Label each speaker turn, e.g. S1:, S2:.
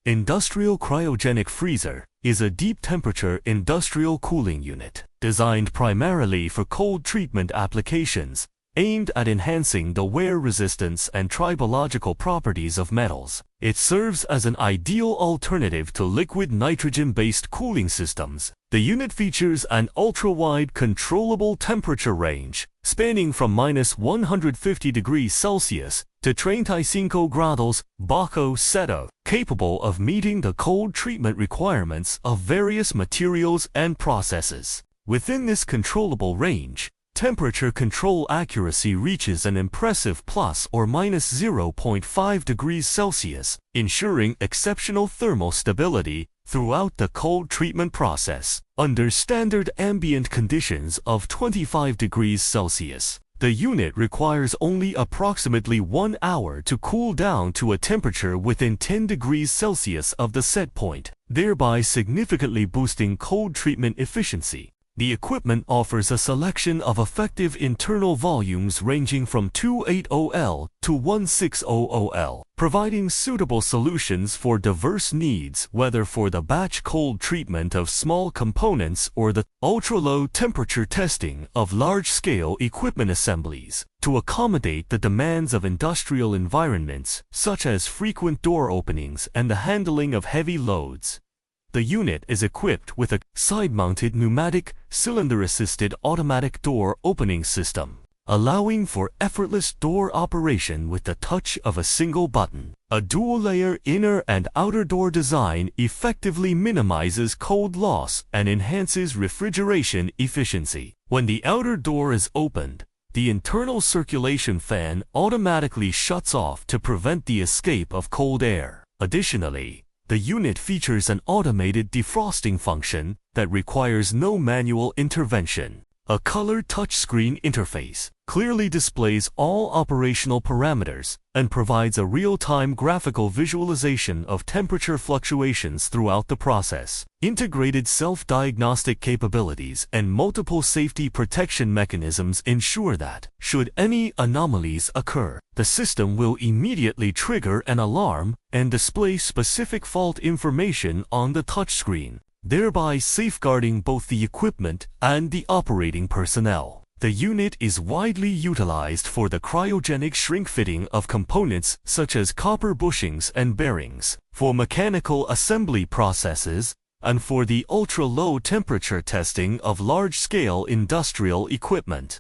S1: Industrial cryogenic freezer is a deep-temperature industrial cooling unit designed primarily for cold treatment applications, aimed at enhancing the wear resistance and tribological properties of metals. It serves as an ideal alternative to liquid nitrogen-based cooling systems. The unit features an ultra-wide controllable temperature range, spanning from -150 degrees Celsius to 35 grados bajo cero, capable of meeting the cold treatment requirements of various materials and processes. Within this controllable range, temperature control accuracy reaches an impressive ±0.5 degrees Celsius, ensuring exceptional thermal stability throughout the cold treatment process. Under standard ambient conditions of 25 degrees Celsius, the unit requires only approximately 1 hour to cool down to a temperature within 10 degrees Celsius of the set point, thereby significantly boosting cold treatment efficiency. The equipment offers a selection of effective internal volumes ranging from 280L to 1600L, providing suitable solutions for diverse needs, whether for the batch cold treatment of small components or the ultra-low temperature testing of large-scale equipment assemblies. To accommodate the demands of industrial environments, such as frequent door openings and the handling of heavy loads, the unit is equipped with a side-mounted pneumatic, cylinder-assisted automatic door opening system, allowing for effortless door operation with the touch of a single button. A dual-layer inner and outer door design effectively minimizes cold loss and enhances refrigeration efficiency. When the outer door is opened, the internal circulation fan automatically shuts off to prevent the escape of cold air. Additionally, the unit features an automated defrosting function that requires no manual intervention. A color touchscreen interface clearly displays all operational parameters and provides a real-time graphical visualization of temperature fluctuations throughout the process. Integrated self-diagnostic capabilities and multiple safety protection mechanisms ensure that, should any anomalies occur, the system will immediately trigger an alarm and display specific fault information on the touchscreen, thereby safeguarding both the equipment and the operating personnel. The unit is widely utilized for the cryogenic shrink-fitting of components such as copper bushings and bearings, for mechanical assembly processes, and for the ultra-low temperature testing of large-scale industrial equipment.